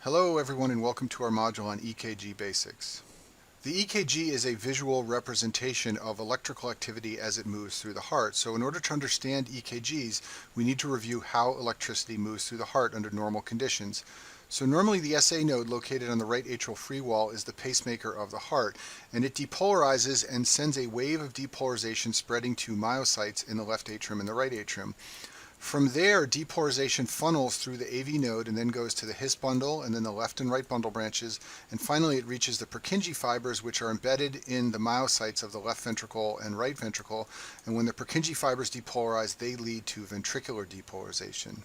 Hello everyone and welcome to our module on EKG Basics. The EKG is a visual representation of electrical activity as it moves through the heart. So in order to understand EKGs, we need to review how electricity moves through the heart under normal conditions. So normally the SA node located on the right atrial free wall is the pacemaker of the heart, and it depolarizes and sends a wave of depolarization spreading to myocytes in the left atrium and the right atrium. From there, depolarization funnels through the AV node and then goes to the His bundle and then the left and right bundle branches, and finally it reaches the Purkinje fibers, which are embedded in the myocytes of the left ventricle and right ventricle, and when the Purkinje fibers depolarize, they lead to ventricular depolarization.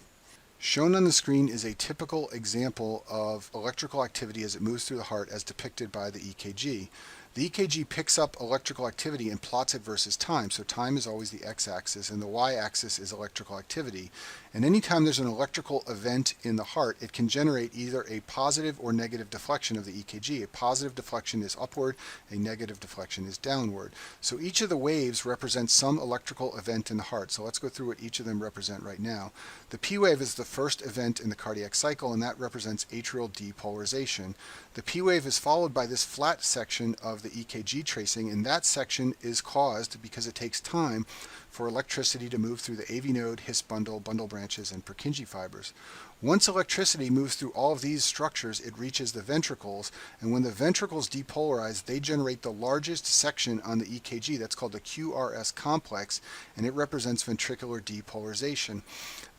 Shown on the screen is a typical example of electrical activity as it moves through the heart as depicted by the EKG. The EKG picks up electrical activity and plots it versus time. So time is always the x-axis and the y-axis is electrical activity. And anytime there's an electrical event in the heart, it can generate either a positive or negative deflection of the EKG. A positive deflection is upward, a negative deflection is downward. So each of the waves represents some electrical event in the heart. So let's go through what each of them represent right now. The P wave is the first event in the cardiac cycle, and that represents atrial depolarization. The P wave is followed by this flat section of the EKG tracing, and that section is caused because it takes time for electricity to move through the AV node, His bundle, bundle branches, and Purkinje fibers. Once electricity moves through all of these structures, it reaches the ventricles, and when the ventricles depolarize, they generate the largest section on the EKG. That's called the QRS complex, and it represents ventricular depolarization.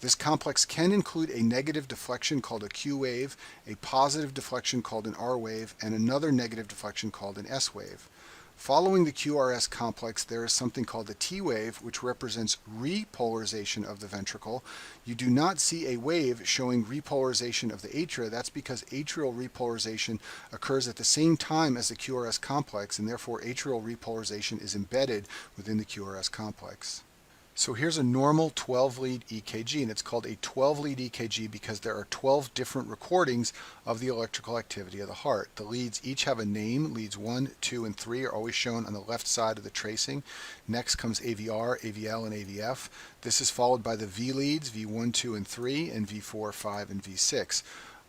This complex can include a negative deflection called a Q wave, a positive deflection called an R wave, and another negative deflection called an S wave. Following the QRS complex, there is something called the T wave, which represents repolarization of the ventricle. You do not see a wave showing repolarization of the atria. That's because atrial repolarization occurs at the same time as the QRS complex, and therefore atrial repolarization is embedded within the QRS complex. So here's a normal 12-lead EKG, and it's called a 12-lead EKG because there are 12 different recordings of the electrical activity of the heart. The leads each have a name. Leads 1, 2, and 3 are always shown on the left side of the tracing. Next comes AVR, AVL, and AVF. This is followed by the V leads, V1, 2, and 3, and V4, 5, and V6.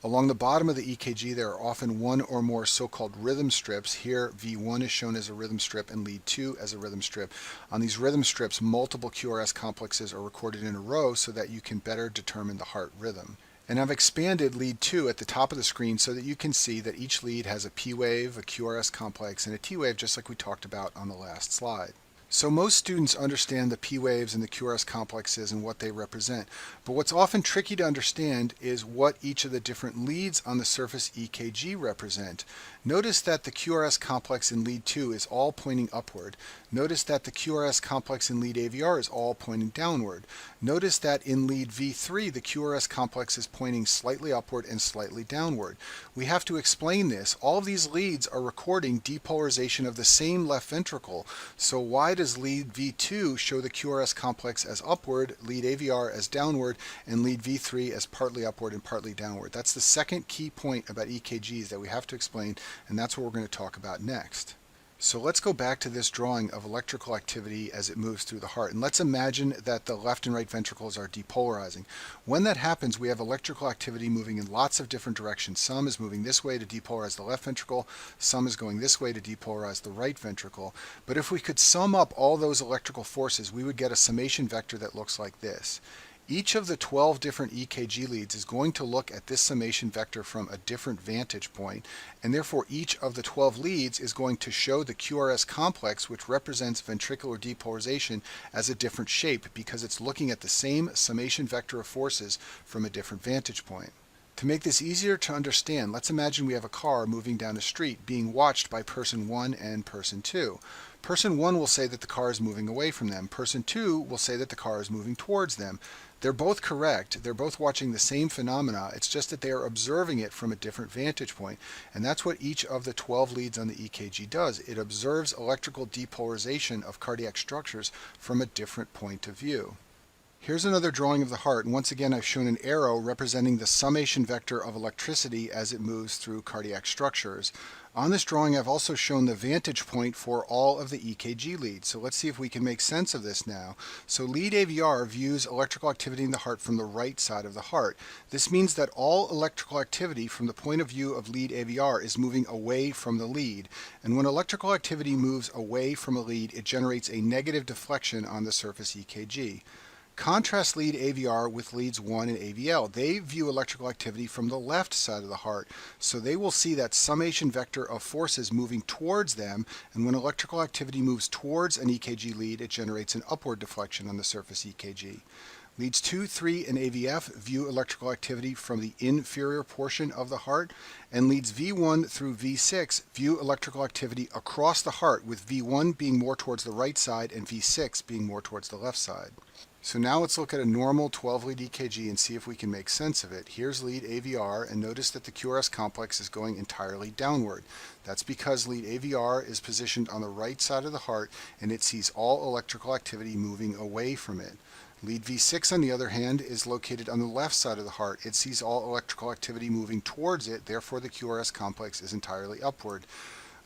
Along the bottom of the EKG, there are often one or more so-called rhythm strips. Here, V1 is shown as a rhythm strip and lead 2 as a rhythm strip. On these rhythm strips, multiple QRS complexes are recorded in a row so that you can better determine the heart rhythm. And I've expanded lead 2 at the top of the screen so that you can see that each lead has a P wave, a QRS complex, and a T wave, just like we talked about on the last slide. So most students understand the P waves and the QRS complexes and what they represent, but what's often tricky to understand is what each of the different leads on the surface EKG represent. Notice that the QRS complex in lead 2 is all pointing upward. Notice that the QRS complex in lead AVR is all pointing downward. Notice that in lead V3 the QRS complex is pointing slightly upward and slightly downward. We have to explain this. All of these leads are recording depolarization of the same left ventricle. So why does lead V2 show the QRS complex as upward, lead AVR as downward, and lead V3 as partly upward and partly downward? That's the second key point about EKGs that we have to explain, and that's what we're going to talk about next. So let's go back to this drawing of electrical activity as it moves through the heart, and let's imagine that the left and right ventricles are depolarizing. When that happens, we have electrical activity moving in lots of different directions. Some is moving this way to depolarize the left ventricle, some is going this way to depolarize the right ventricle. But if we could sum up all those electrical forces, we would get a summation vector that looks like this. Each of the 12 different EKG leads is going to look at this summation vector from a different vantage point, and therefore each of the 12 leads is going to show the QRS complex, which represents ventricular depolarization, as a different shape because it's looking at the same summation vector of forces from a different vantage point. To make this easier to understand, let's imagine we have a car moving down a street being watched by person 1 and person 2. Person 1 will say that the car is moving away from them. Person 2 will say that the car is moving towards them. They're both correct. They're both watching the same phenomena. It's just that they are observing it from a different vantage point. And that's what each of the 12 leads on the EKG does. It observes electrical depolarization of cardiac structures from a different point of view. Here's another drawing of the heart, and once again I've shown an arrow representing the summation vector of electricity as it moves through cardiac structures. On this drawing, I've also shown the vantage point for all of the EKG leads. So let's see if we can make sense of this now. So lead AVR views electrical activity in the heart from the right side of the heart. This means that all electrical activity from the point of view of lead AVR is moving away from the lead. And when electrical activity moves away from a lead, it generates a negative deflection on the surface EKG. Contrast lead AVR with leads 1 and AVL. They view electrical activity from the left side of the heart, so they will see that summation vector of forces moving towards them, and when electrical activity moves towards an EKG lead, it generates an upward deflection on the surface EKG. Leads 2, 3, and AVF view electrical activity from the inferior portion of the heart, and leads V1 through V6 view electrical activity across the heart, with V1 being more towards the right side and V6 being more towards the left side. So now let's look at a normal 12-lead EKG and see if we can make sense of it. Here's lead AVR, and notice that the QRS complex is going entirely downward. That's because lead AVR is positioned on the right side of the heart, and it sees all electrical activity moving away from it. Lead V6, on the other hand, is located on the left side of the heart. It sees all electrical activity moving towards it, therefore the QRS complex is entirely upward.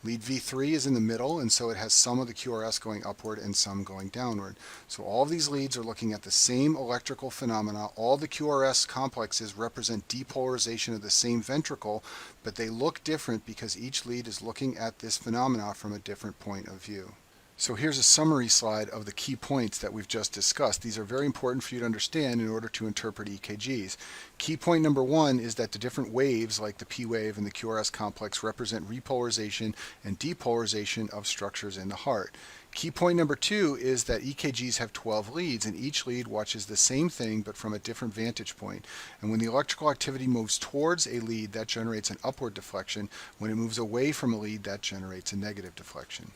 Lead V3 is in the middle, and so it has some of the QRS going upward and some going downward. So all of these leads are looking at the same electrical phenomena. All the QRS complexes represent depolarization of the same ventricle, but they look different because each lead is looking at this phenomena from a different point of view. So here's a summary slide of the key points that we've just discussed. These are very important for you to understand in order to interpret EKGs. Key point number 1 is that the different waves, like the P wave and the QRS complex, represent repolarization and depolarization of structures in the heart. Key point number 2 is that EKGs have 12 leads, and each lead watches the same thing but from a different vantage point. And when the electrical activity moves towards a lead, that generates an upward deflection. When it moves away from a lead, that generates a negative deflection.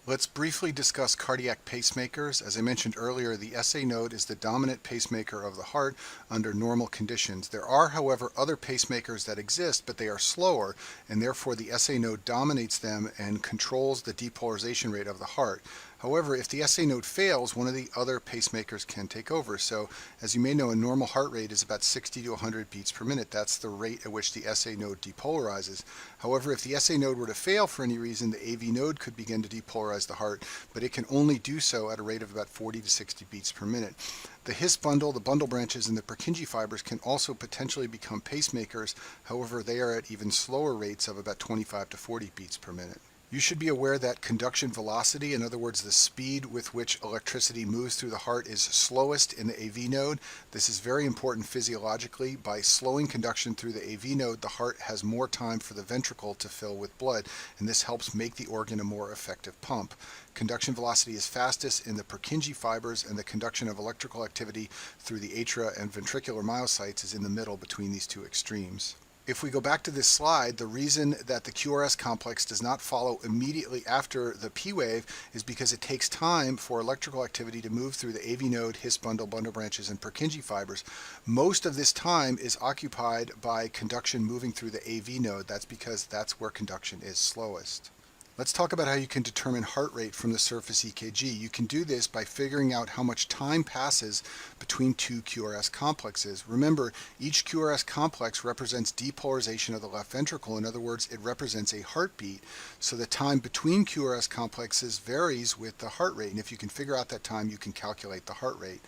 Let's briefly discuss cardiac pacemakers. As I mentioned earlier, the SA node is the dominant pacemaker of the heart under normal conditions. There are, however, other pacemakers that exist, but they are slower, and therefore the SA node dominates them and controls the depolarization rate of the heart. However, if the SA node fails, one of the other pacemakers can take over. So, as you may know, a normal heart rate is about 60 to 100 beats per minute. That's the rate at which the SA node depolarizes. However, if the SA node were to fail for any reason, the AV node could begin to depolarize the heart, but it can only do so at a rate of about 40 to 60 beats per minute. The His bundle, the bundle branches, and the Purkinje fibers can also potentially become pacemakers. However, they are at even slower rates of about 25 to 40 beats per minute. You should be aware that conduction velocity, in other words, the speed with which electricity moves through the heart, is slowest in the AV node. This is very important physiologically. By slowing conduction through the AV node, the heart has more time for the ventricle to fill with blood, and this helps make the organ a more effective pump. Conduction velocity is fastest in the Purkinje fibers, and the conduction of electrical activity through the atria and ventricular myocytes is in the middle between these two extremes. If we go back to this slide, the reason that the QRS complex does not follow immediately after the P wave is because it takes time for electrical activity to move through the AV node, His bundle, bundle branches, and Purkinje fibers. Most of this time is occupied by conduction moving through the AV node. That's because that's where conduction is slowest. Let's talk about how you can determine heart rate from the surface EKG. You can do this by figuring out how much time passes between two QRS complexes. Remember, each QRS complex represents depolarization of the left ventricle. In other words, it represents a heartbeat. So the time between QRS complexes varies with the heart rate. And if you can figure out that time, you can calculate the heart rate.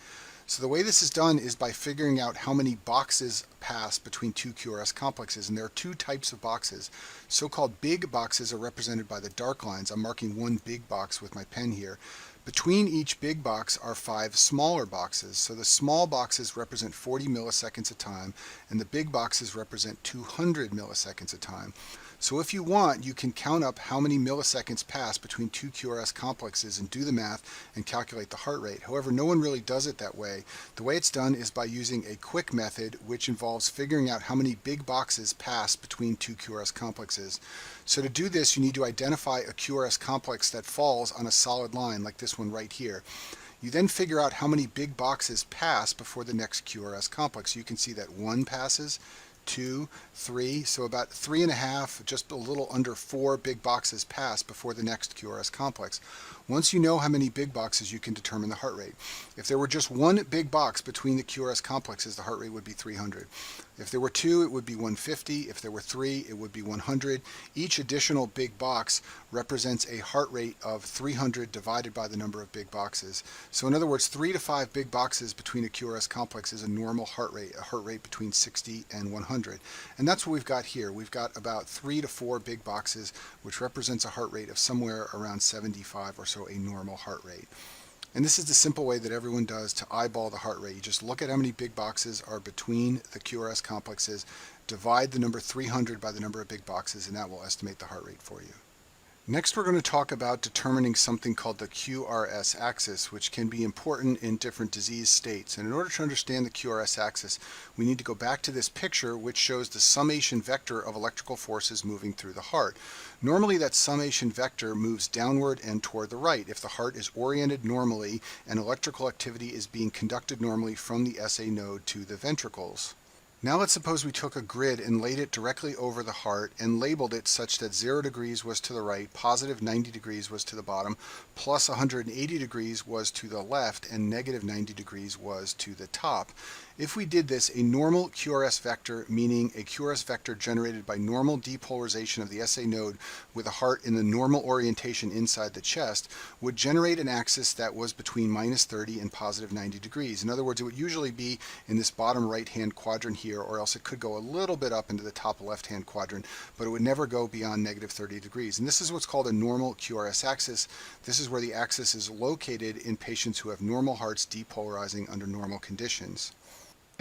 So the way this is done is by figuring out how many boxes pass between two QRS complexes, and there are two types of boxes. So-called big boxes are represented by the dark lines. I'm marking one big box with my pen here. Between each big box are 5 smaller boxes. So the small boxes represent 40 milliseconds of time, and the big boxes represent 200 milliseconds of time. So if you want, you can count up how many milliseconds pass between two QRS complexes and do the math and calculate the heart rate. However, no one really does it that way. The way it's done is by using a quick method, which involves figuring out how many big boxes pass between two QRS complexes. So to do this, you need to identify a QRS complex that falls on a solid line, like this one right here. You then figure out how many big boxes pass before the next QRS complex. You can see that 1 passes, 2, 3, so about 3.5, just a little under 4 big boxes pass before the next QRS complex. Once you know how many big boxes, you can determine the heart rate. If there were just one big box between the QRS complexes, the heart rate would be 300. If there were two, it would be 150. If there were three, it would be 100. Each additional big box represents a heart rate of 300 divided by the number of big boxes. So in other words, 3 to 5 big boxes between a QRS complex is a normal heart rate, a heart rate between 60 and 100. And that's what we've got here. We've got about 3 to 4 big boxes, which represents a heart rate of somewhere around 75 or so, a normal heart rate. And this is the simple way that everyone does to eyeball the heart rate. You just look at how many big boxes are between the QRS complexes, divide the number 300 by the number of big boxes, and that will estimate the heart rate for you. Next, we're going to talk about determining something called the QRS axis, which can be important in different disease states. And in order to understand the QRS axis, we need to go back to this picture, which shows the summation vector of electrical forces moving through the heart. Normally, that summation vector moves downward and toward the right if the heart is oriented normally and electrical activity is being conducted normally from the SA node to the ventricles. Now let's suppose we took a grid and laid it directly over the heart and labeled it such that 0 degrees was to the right, positive 90 degrees was to the bottom, plus 180 degrees was to the left, and negative 90 degrees was to the top. If we did this, a normal QRS vector, meaning a QRS vector generated by normal depolarization of the SA node with a heart in the normal orientation inside the chest, would generate an axis that was between minus 30 and positive 90 degrees. In other words, it would usually be in this bottom right-hand quadrant here, or else it could go a little bit up into the top left-hand quadrant, but it would never go beyond negative 30 degrees. And this is what's called a normal QRS axis. This is where the axis is located in patients who have normal hearts depolarizing under normal conditions.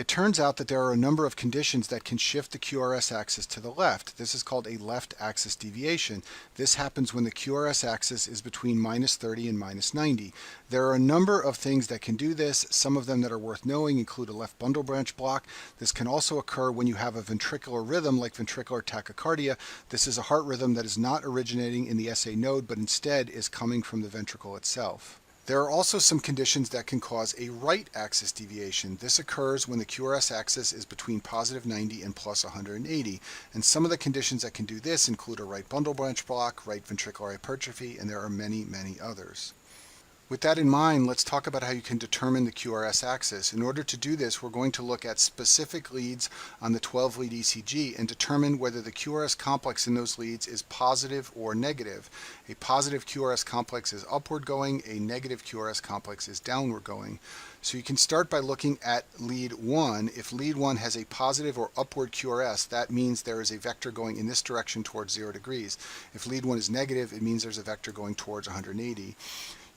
It turns out that there are a number of conditions that can shift the QRS axis to the left. This is called a left axis deviation. This happens when the QRS axis is between minus 30 and minus 90. There are a number of things that can do this. Some of them that are worth knowing include a left bundle branch block. This can also occur when you have a ventricular rhythm like ventricular tachycardia. This is a heart rhythm that is not originating in the SA node, but instead is coming from the ventricle itself. There are also some conditions that can cause a right axis deviation. This occurs when the QRS axis is between positive 90 and plus 180. And some of the conditions that can do this include a right bundle branch block, right ventricular hypertrophy, and there are many, many others. With that in mind, let's talk about how you can determine the QRS axis. In order to do this, we're going to look at specific leads on the 12-lead ECG and determine whether the QRS complex in those leads is positive or negative. A positive QRS complex is upward going, a negative QRS complex is downward going. So you can start by looking at lead 1. If lead 1 has a positive or upward QRS, that means there is a vector going in this direction towards 0 degrees. If lead 1 is negative, it means there's a vector going towards 180.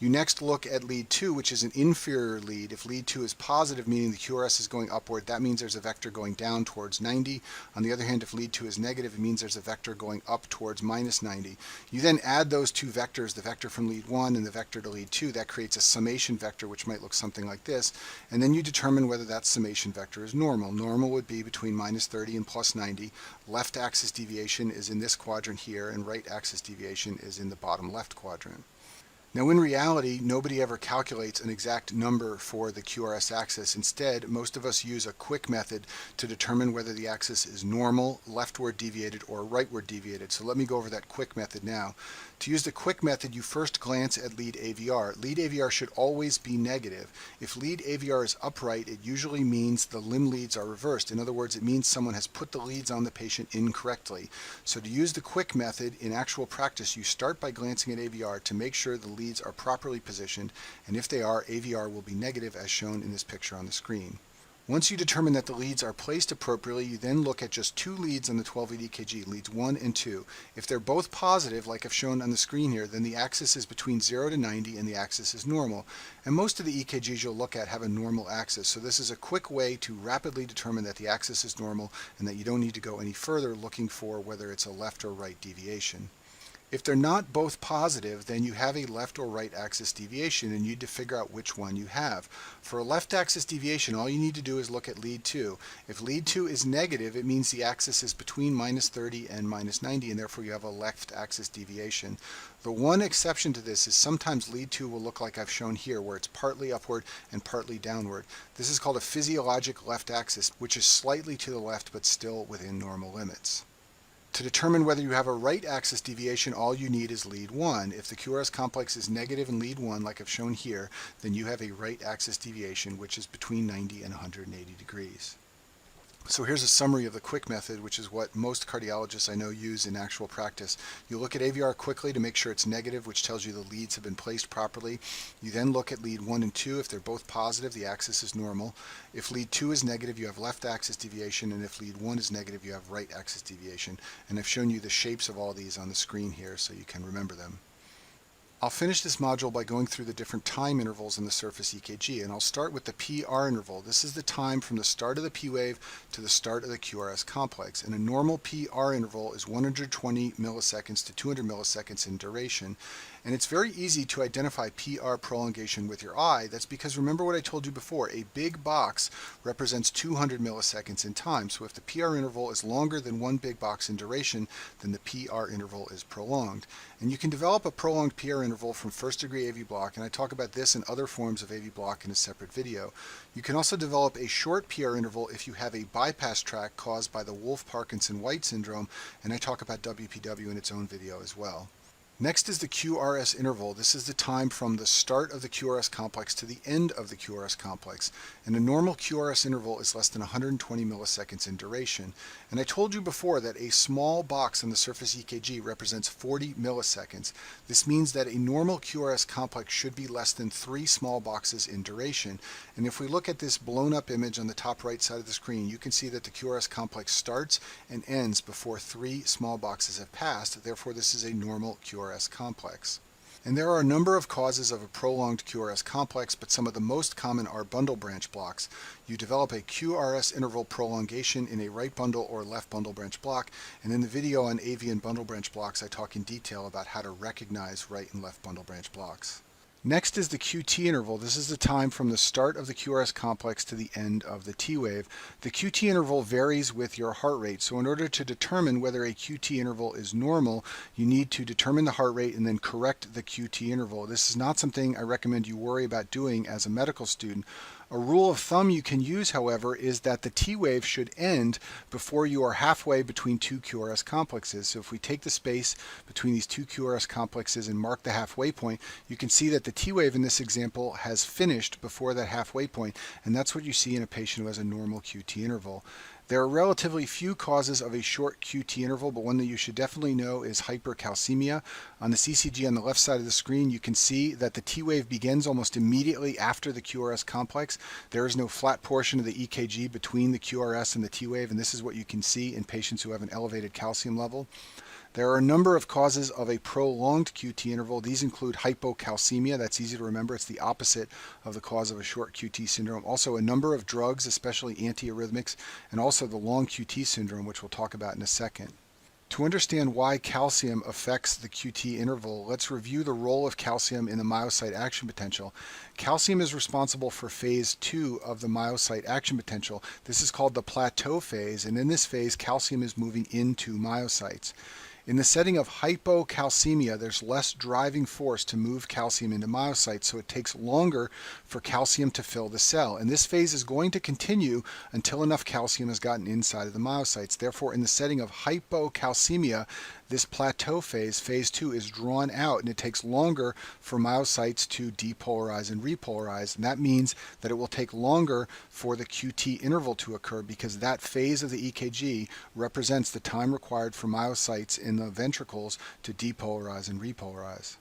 You next look at lead 2, which is an inferior lead. If lead 2 is positive, meaning the QRS is going upward, that means there's a vector going down towards 90. On the other hand, if lead 2 is negative, it means there's a vector going up towards minus 90. You then add those two vectors, the vector from lead 1 and the vector to lead 2. That creates a summation vector, which might look something like this. And then you determine whether that summation vector is normal. Normal would be between minus 30 and plus 90. Left axis deviation is in this quadrant here, and right axis deviation is in the bottom left quadrant. Now, in reality, nobody ever calculates an exact number for the QRS axis. Instead, most of us use a quick method to determine whether the axis is normal, leftward deviated, or rightward deviated. So let me go over that quick method now. To use the quick method, you first glance at lead AVR. Lead AVR should always be negative. If lead AVR is upright, it usually means the limb leads are reversed. In other words, it means someone has put the leads on the patient incorrectly. So to use the quick method in actual practice, you start by glancing at AVR to make sure the leads are properly positioned, and if they are, AVR will be negative as shown in this picture on the screen. Once you determine that the leads are placed appropriately, you then look at just two leads on the 12-lead EKG, leads 1 and 2. If they're both positive, like I've shown on the screen here, then the axis is between 0 to 90 and the axis is normal. And most of the EKGs you'll look at have a normal axis, so this is a quick way to rapidly determine that the axis is normal and that you don't need to go any further looking for whether it's a left or right deviation. If they're not both positive, then you have a left or right axis deviation, and you need to figure out which one you have. For a left axis deviation, all you need to do is look at lead 2. If lead 2 is negative, it means the axis is between minus 30 and minus 90, and therefore you have a left axis deviation. The one exception to this is sometimes lead 2 will look like I've shown here, where it's partly upward and partly downward. This is called a physiologic left axis, which is slightly to the left but still within normal limits. To determine whether you have a right axis deviation, all you need is lead 1. If the QRS complex is negative in lead 1, like I've shown here, then you have a right axis deviation, which is between 90 and 180 degrees. So here's a summary of the quick method, which is what most cardiologists I know use in actual practice. You look at AVR quickly to make sure it's negative, which tells you the leads have been placed properly. You then look at lead 1 and 2. If they're both positive, the axis is normal. If lead 2 is negative, you have left axis deviation, and if lead 1 is negative, you have right axis deviation. And I've shown you the shapes of all these on the screen here so you can remember them. I'll finish this module by going through the different time intervals in the surface EKG, and I'll start with the PR interval. This is the time from the start of the P wave to the start of the QRS complex. And a normal PR interval is 120 milliseconds to 200 milliseconds in duration. And it's very easy to identify PR prolongation with your eye. That's because, remember what I told you before, a big box represents 200 milliseconds in time. So if the PR interval is longer than one big box in duration, then the PR interval is prolonged. And you can develop a prolonged PR interval from first degree AV block, and I talk about this and other forms of AV block in a separate video. You can also develop a short PR interval if you have a bypass tract caused by the Wolff-Parkinson-White syndrome, and I talk about WPW in its own video as well. Next is the QRS interval. This is the time from the start of the QRS complex to the end of the QRS complex. And a normal QRS interval is less than 120 milliseconds in duration. And I told you before that a small box on the surface EKG represents 40 milliseconds. This means that a normal QRS complex should be less than 3 small boxes in duration. And if we look at this blown up image on the top right side of the screen, you can see that the QRS complex starts and ends before 3 small boxes have passed. Therefore, this is a normal QRS complex. And there are a number of causes of a prolonged QRS complex, but some of the most common are bundle branch blocks. You develop a QRS interval prolongation in a right bundle or left bundle branch block, and in the video on AV and bundle branch blocks I talk in detail about how to recognize right and left bundle branch blocks. Next is the QT interval. This is the time from the start of the QRS complex to the end of the T wave. The QT interval varies with your heart rate, so in order to determine whether a QT interval is normal, you need to determine the heart rate and then correct the QT interval. This is not something I recommend you worry about doing as a medical student. A rule of thumb you can use, however, is that the T wave should end before you are halfway between two QRS complexes. So if we take the space between these two QRS complexes and mark the halfway point, you can see that the T wave in this example has finished before that halfway point, and that's what you see in a patient who has a normal QT interval. There are relatively few causes of a short QT interval, but one that you should definitely know is hypercalcemia. On the CCG on the left side of the screen, you can see that the T wave begins almost immediately after the QRS complex. There is no flat portion of the EKG between the QRS and the T wave, and this is what you can see in patients who have an elevated calcium level. There are a number of causes of a prolonged QT interval. These include hypocalcemia. That's easy to remember. It's the opposite of the cause of a short QT syndrome. Also, a number of drugs, especially antiarrhythmics, and also the long QT syndrome, which we'll talk about in a second. To understand why calcium affects the QT interval, let's review the role of calcium in the myocyte action potential. Calcium is responsible for phase 2 of the myocyte action potential. This is called the plateau phase, and in this phase, calcium is moving into myocytes. In the setting of hypocalcemia, there's less driving force to move calcium into myocytes, so it takes longer for calcium to fill the cell. And this phase is going to continue until enough calcium has gotten inside of the myocytes. Therefore, in the setting of hypocalcemia, this plateau phase, phase 2, is drawn out, and it takes longer for myocytes to depolarize and repolarize. And that means that it will take longer for the QT interval to occur, because that phase of the EKG represents the time required for myocytes in the ventricles to depolarize and repolarize.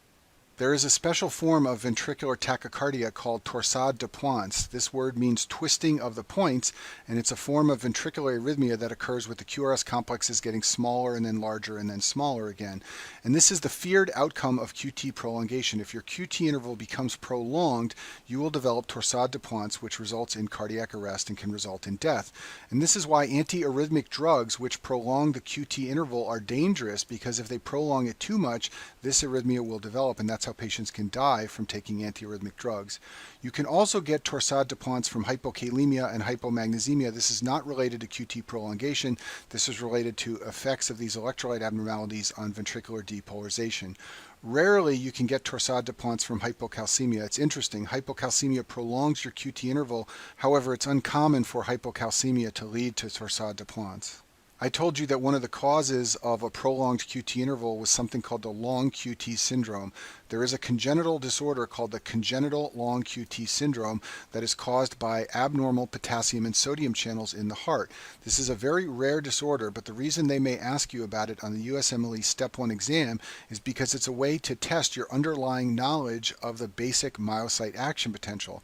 There is a special form of ventricular tachycardia called torsade de pointes. This word means twisting of the points, and it's a form of ventricular arrhythmia that occurs with the QRS complexes getting smaller and then larger and then smaller again. And this is the feared outcome of QT prolongation. If your QT interval becomes prolonged, you will develop torsade de pointes, which results in cardiac arrest and can result in death. And this is why antiarrhythmic drugs which prolong the QT interval are dangerous, because if they prolong it too much, this arrhythmia will develop, and that's how patients can die from taking antiarrhythmic drugs. You can also get torsade de pointes from hypokalemia and hypomagnesemia. This is not related to QT prolongation. This is related to effects of these electrolyte abnormalities on ventricular depolarization. Rarely you can get torsade de pointes from hypocalcemia. It's interesting. Hypocalcemia prolongs your QT interval. However, it's uncommon for hypocalcemia to lead to torsade de pointes. I told you that one of the causes of a prolonged QT interval was something called the long QT syndrome. There is a congenital disorder called the congenital long QT syndrome that is caused by abnormal potassium and sodium channels in the heart. This is a very rare disorder, but the reason they may ask you about it on the USMLE Step 1 exam is because it's a way to test your underlying knowledge of the basic myocyte action potential.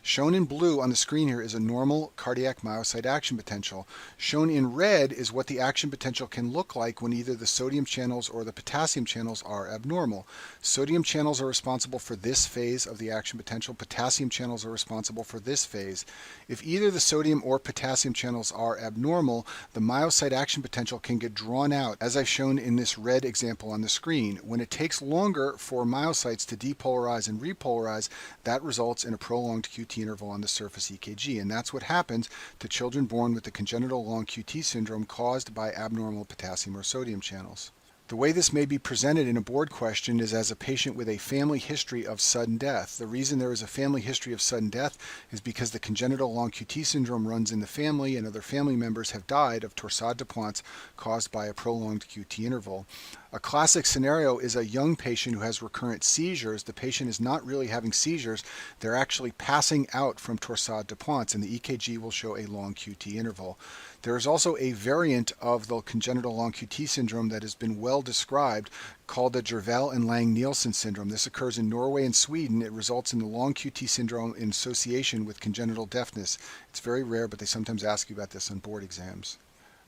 Shown in blue on the screen here is a normal cardiac myocyte action potential. Shown in red is what the action potential can look like when either the sodium channels or the potassium channels are abnormal. Sodium channels are responsible for this phase of the action potential. Potassium channels are responsible for this phase. If either the sodium or potassium channels are abnormal, the myocyte action potential can get drawn out, as I've shown in this red example on the screen. When it takes longer for myocytes to depolarize and repolarize, that results in a prolonged QT interval on the surface EKG, and that's what happens to children born with the congenital long QT syndrome caused by abnormal potassium or sodium channels. The way this may be presented in a board question is as a patient with a family history of sudden death. The reason there is a family history of sudden death is because the congenital long QT syndrome runs in the family and other family members have died of torsade de Pointes caused by a prolonged QT interval. A classic scenario is a young patient who has recurrent seizures. The patient is not really having seizures, they're actually passing out from torsade de Pointes, and the EKG will show a long QT interval. There is also a variant of the congenital long QT syndrome that has been well described called the Jervell and Lang-Nielsen syndrome. This occurs in Norway and Sweden. It results in the long QT syndrome in association with congenital deafness. It's very rare, but they sometimes ask you about this on board exams.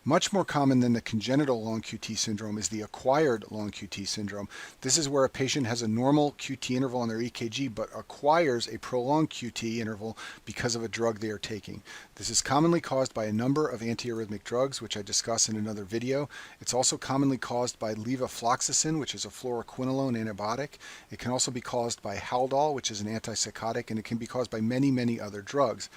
Much more common than the congenital long QT syndrome is the acquired long QT syndrome. This is where a patient has a normal QT interval on their EKG but acquires a prolonged QT interval because of a drug they are taking. This is commonly caused by a number of antiarrhythmic drugs, which I discuss in another video. It's also commonly caused by levofloxacin, which is a fluoroquinolone antibiotic. It can also be caused by Haldol, which is an antipsychotic, and it can be caused by many, many other drugs.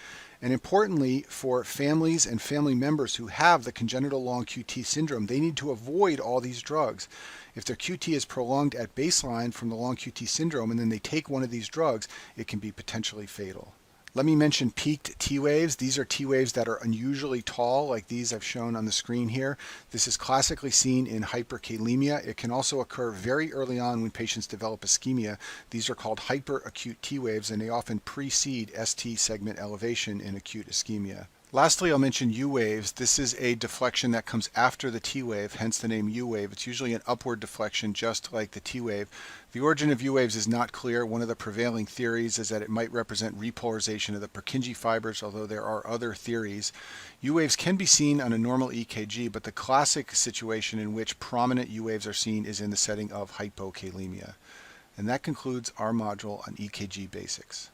And importantly, for families and family members who have the congenital long QT syndrome, they need to avoid all these drugs. If their QT is prolonged at baseline from the long QT syndrome and then they take one of these drugs, it can be potentially fatal. Let me mention peaked T waves. These are T waves that are unusually tall, like these I've shown on the screen here. This is classically seen in hyperkalemia. It can also occur very early on when patients develop ischemia. These are called hyperacute T waves, and they often precede ST segment elevation in acute ischemia. Lastly, I'll mention U waves. This is a deflection that comes after the T wave, hence the name U wave. It's usually an upward deflection, just like the T wave. The origin of U waves is not clear. One of the prevailing theories is that it might represent repolarization of the Purkinje fibers, although there are other theories. U waves can be seen on a normal EKG, but the classic situation in which prominent U waves are seen is in the setting of hypokalemia. And that concludes our module on EKG Basics.